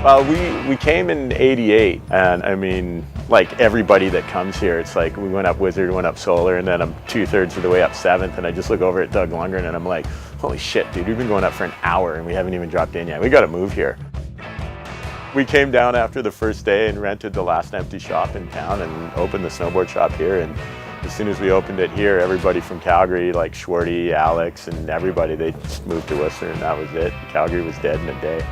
We came in '88, and I mean, like everybody that comes here, it's like we went up Wizard, went up Solar, and then I'm 2/3 of the way up 7th, and I just look over at Doug Lundgren and I'm like, holy shit, dude, we've been going up for an hour and we haven't even dropped in yet. We got to move here. We came down after the first day and rented the last empty shop in town and opened the snowboard shop here. And as soon as we opened it here, everybody from Calgary, like Schwarty, Alex, and everybody, they just moved to Whistler, and that was it. Calgary was dead in a day.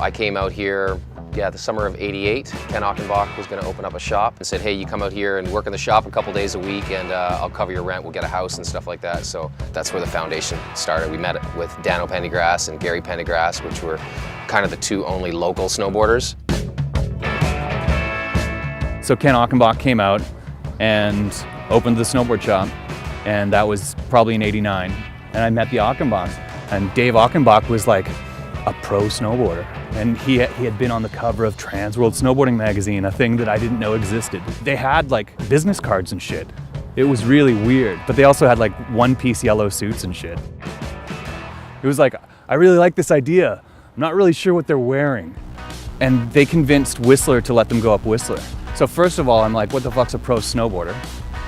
I came out here, the summer of '88. Ken Achenbach was going to open up a shop and said, hey, you come out here and work in the shop a couple days a week and I'll cover your rent, we'll get a house and stuff like that. So that's where the foundation started. We met with Dano Pendergrass and Gary Pendergrass, which were kind of the two only local snowboarders. So Ken Achenbach came out and opened the snowboard shop, and that was probably in '89. And I met the Achenbachs, and Dave Achenbach was like a pro snowboarder. And he had been on the cover of Trans World Snowboarding magazine, a thing that I didn't know existed. They had like business cards and shit. It was really weird, but they also had like one-piece yellow suits and shit. It was like, I really like this idea. I'm not really sure what they're wearing. And they convinced Whistler to let them go up Whistler. So first of all, I'm like, what the fuck's a pro snowboarder?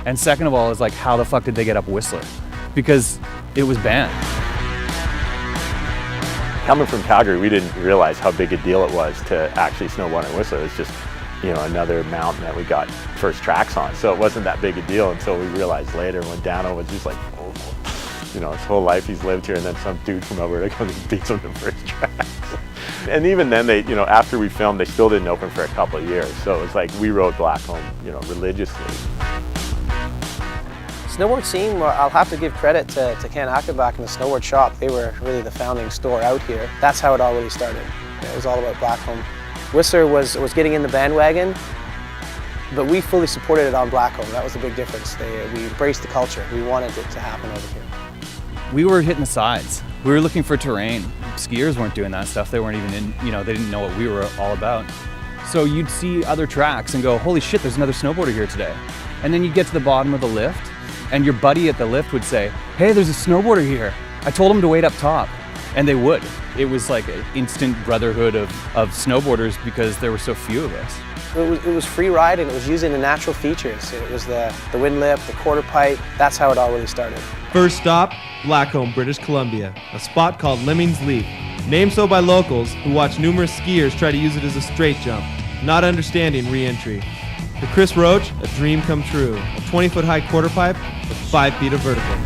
And second of all is like, how the fuck did they get up Whistler? Because it was banned. Coming from Calgary, we didn't realize how big a deal it was to actually snowboard in Whistler. It was just, you know, another mountain that we got first tracks on. So it wasn't that big a deal until we realized later when Dano was just like, oh, you know, his whole life he's lived here, and then some dude from Alberta comes and beats him the first tracks. And even then, they, you know, after we filmed, they still didn't open for a couple of years. So it was like we rode Blackcomb, you know, religiously. Snowboard scene, I'll have to give credit to Ken Achenbach and the snowboard shop. They were really the founding store out here. That's how it all really started. It was all about Blackcomb. Whistler was getting in the bandwagon, but we fully supported it on Blackcomb. That was the big difference. We embraced the culture. We wanted it to happen over here. We were hitting the sides. We were looking for terrain. Skiers weren't doing that stuff. They weren't even in, you know, they didn't know what we were all about. So you'd see other tracks and go, holy shit, there's another snowboarder here today. And then you'd get to the bottom of the lift, and your buddy at the lift would say, hey, there's a snowboarder here. I told him to wait up top. And they would. It was like an instant brotherhood of snowboarders because there were so few of us. It was free ride, and it was using the natural features. It was the wind lip, the quarter pipe. That's how it all really started. First stop, Blackcomb, British Columbia, a spot called Lemmings Leap, named so by locals who watch numerous skiers try to use it as a straight jump, not understanding re-entry. For Chris Roach, a dream come true, a 20-foot high quarter pipe with 5 feet of vertical.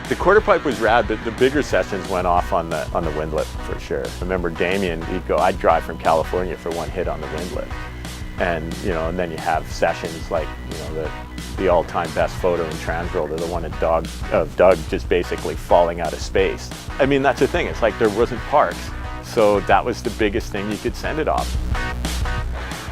The quarter pipe was rad, but the bigger sessions went off on the windlip for sure. I remember Damien, he'd go, I'd drive from California for one hit on the windlip. And, you know, and then you have sessions like, you know, the all-time best photo in Transworld, or the one of Doug just basically falling out of space. I mean, that's the thing, it's like there wasn't parks. So that was the biggest thing you could send it off.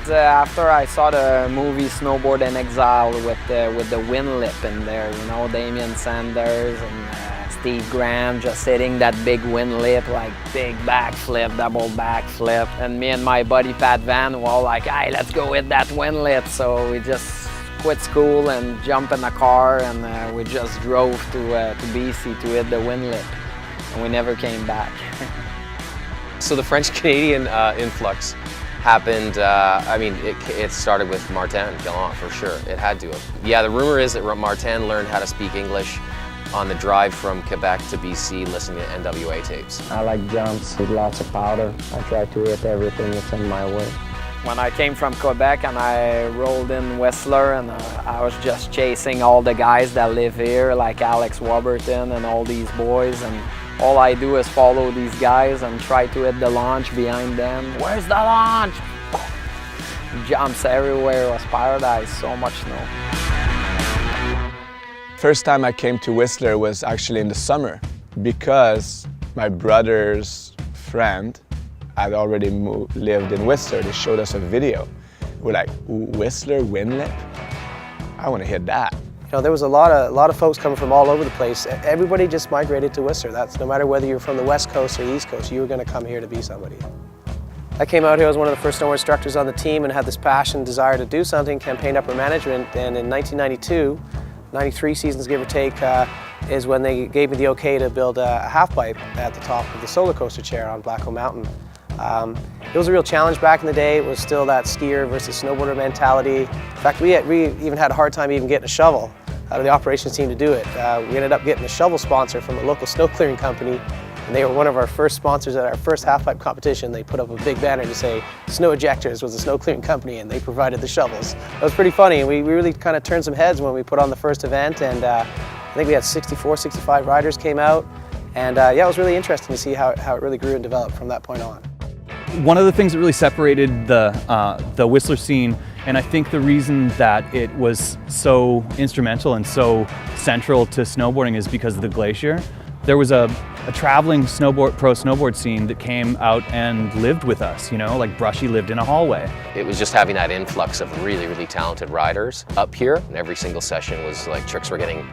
After I saw the movie Snowboard in Exile with the wind lip in there, you know, Damian Sanders and Steve Graham just hitting that big wind lip, like big backflip, double backflip. And me and my buddy Pat Van were all like, hey, let's go hit that wind lip. So we just quit school and jumped in the car, and we just drove to BC to hit the wind lip. And we never came back. So the French-Canadian influx happened, I mean, it started with Martin Gallant for sure. It had to have. Yeah, the rumor is that Martin learned how to speak English on the drive from Quebec to BC listening to NWA tapes. I like jumps with lots of powder. I try to hit everything that's in my way. When I came from Quebec and I rolled in Whistler, and I was just chasing all the guys that live here, like Alex Warburton and all these boys, and all I do is follow these guys and try to hit the launch behind them. Where's the launch? Jumps everywhere. It was paradise, so much snow. First time I came to Whistler was actually in the summer, because my brother's friend had already lived in Whistler. They showed us a video. We're like, Whistler wind lip? I want to hit that. You know, there was a lot of folks coming from all over the place. Everybody just migrated to Whistler. That's no matter whether you're from the West Coast or the East Coast, you were going to come here to be somebody. I came out here, I was one of the first snowboard instructors on the team and had this passion, desire to do something, campaigned upper management, and in 1992, 93 seasons give or take, is when they gave me the okay to build a half pipe at the top of the solar coaster chair on Blackcomb Mountain. It was a real challenge back in the day. It was still that skier versus snowboarder mentality. In fact, we even had a hard time even getting a shovel out of the operations team to do it. We ended up getting a shovel sponsor from a local snow clearing company, and they were one of our first sponsors at our first half-pipe competition. They put up a big banner to say Snow Ejectors was a snow clearing company, and they provided the shovels. It was pretty funny, and we really kind of turned some heads when we put on the first event, and I think we had 64, 65 riders came out, and yeah, it was really interesting to see how it really grew and developed from that point on. One of the things that really separated the Whistler scene, and I think the reason that it was so instrumental and so central to snowboarding, is because of the glacier. There was a traveling pro snowboard scene that came out and lived with us, you know, like Brushy lived in a hallway. It was just having that influx of really, really talented riders up here, and every single session was like tricks were getting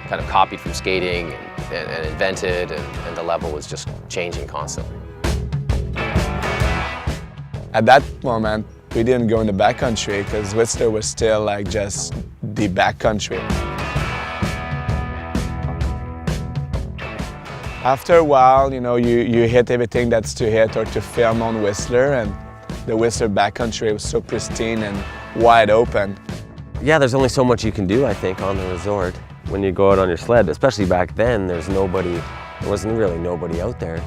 kind of copied from skating and invented, and the level was just changing constantly. At that moment, we didn't go in the backcountry because Whistler was still like just the backcountry. After a while, you know, you hit everything that's to hit or to film on Whistler, and the Whistler backcountry was so pristine and wide open. Yeah, there's only so much you can do, I think, on the resort when you go out on your sled. Especially back then, there wasn't really nobody out there.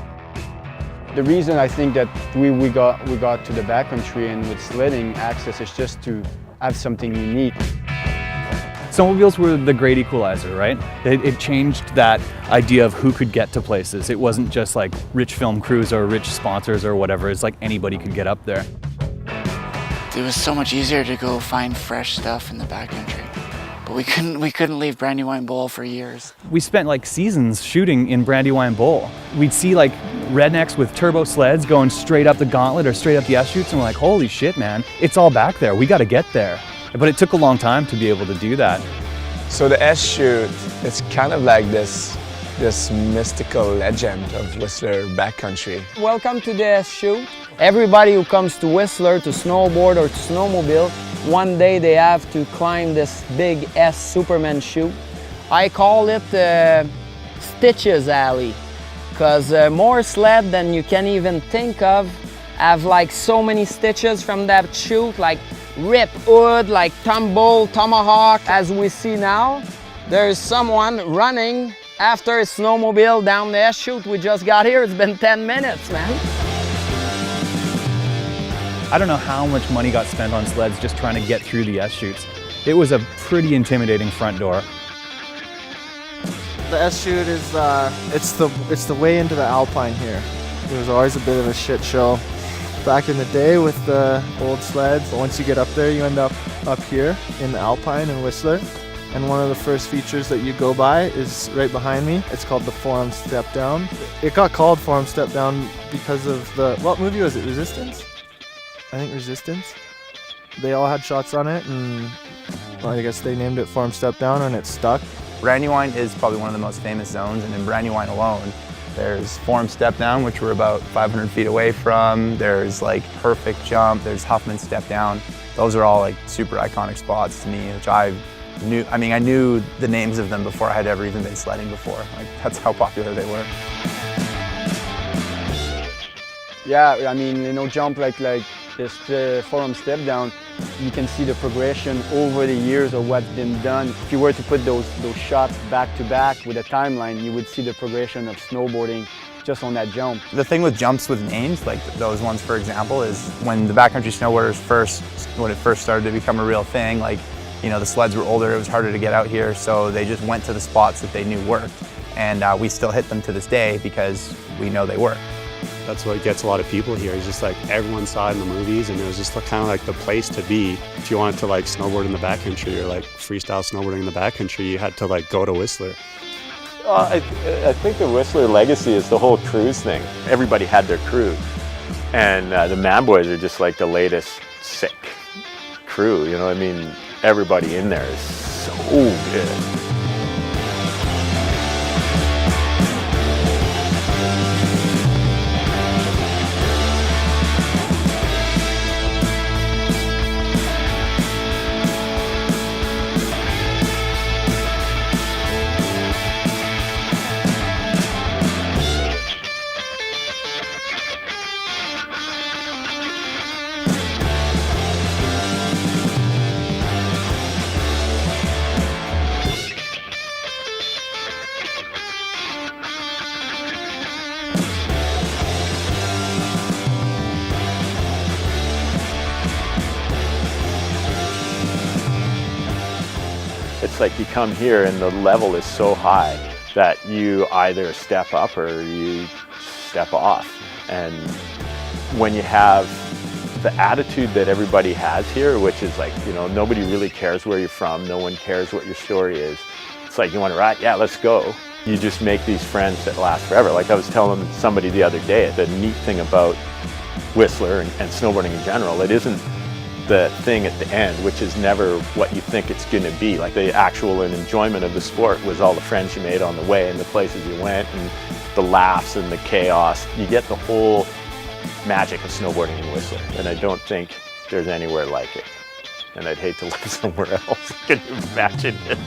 The reason I think that we got to the backcountry and with sledding access is just to have something unique. Snowmobiles were the great equalizer, right? It changed that idea of who could get to places. It wasn't just like rich film crews or rich sponsors or whatever. It's like anybody could get up there. It was so much easier to go find fresh stuff in the backcountry. But we couldn't leave Brandywine Bowl for years. We spent like seasons shooting in Brandywine Bowl. We'd see like rednecks with turbo sleds going straight up the gauntlet or straight up the S-chutes, and we're like, holy shit, man, it's all back there. We got to get there. But it took a long time to be able to do that. So the S-chute, it's kind of like this mystical legend of Whistler backcountry. Welcome to the S-chute. Everybody who comes to Whistler to snowboard or to snowmobile, one day they have to climb this big S Superman chute. I call it Stitches Alley, because more sled than you can even think of have like so many stitches from that chute, like rip hood, like tumble, tomahawk. As we see now, there's someone running after a snowmobile down the S-chute. We just got here, it's been 10 minutes, man. I don't know how much money got spent on sleds just trying to get through the S-chutes. It was a pretty intimidating front door. The S-chute is it's the way into the Alpine here. It was always a bit of a shit show back in the day with the old sleds. But once you get up there, you end up here in the Alpine in Whistler. And one of the first features that you go by is right behind me. It's called the Forum Step Down. It got called Forum Step Down because of what movie was it? Resistance? I think Resistance. They all had shots on it, and well, I guess they named it Forum Step Down, and it stuck. Brandywine is probably one of the most famous zones, and in Brandywine alone, there's Forum Step Down, which we're about 500 feet away from. There's like Perfect Jump. There's Huffman Step Down. Those are all like super iconic spots to me, which I knew the names of them before I had ever even been sledding before. Like, that's how popular they were. Yeah, I mean, you know, jump like this Forum Step Down, you can see the progression over the years of what's been done. If you were to put those shots back to back with a timeline, you would see the progression of snowboarding just on that jump. The thing with jumps with names, like those ones for example, is when the backcountry snowboarders when it first started to become a real thing, like, you know, the sleds were older, it was harder to get out here, so they just went to the spots that they knew worked. And we still hit them to this day because we know they work. That's what gets a lot of people here. It's just like everyone saw it in the movies, and it was just kind of like the place to be. If you wanted to like snowboard in the backcountry or like freestyle snowboarding in the backcountry, you had to like go to Whistler. I think the Whistler legacy is the whole cruise thing. Everybody had their crew, and the Man Boys are just like the latest sick crew. You know what I mean? Everybody in there is so good. It's like you come here and the level is so high that you either step up or you step off. And when you have the attitude that everybody has here, which is like, you know, nobody really cares where you're from, no one cares what your story is. It's like, you want to ride? Yeah, let's go. You just make these friends that last forever. Like I was telling somebody the other day, the neat thing about Whistler and snowboarding in general, it isn't the thing at the end, which is never what you think it's going to be. Like the actual enjoyment of the sport was all the friends you made on the way and the places you went and the laughs and the chaos. You get the whole magic of snowboarding in Whistler, and I don't think there's anywhere like it. And I'd hate to live somewhere else. Can you imagine it?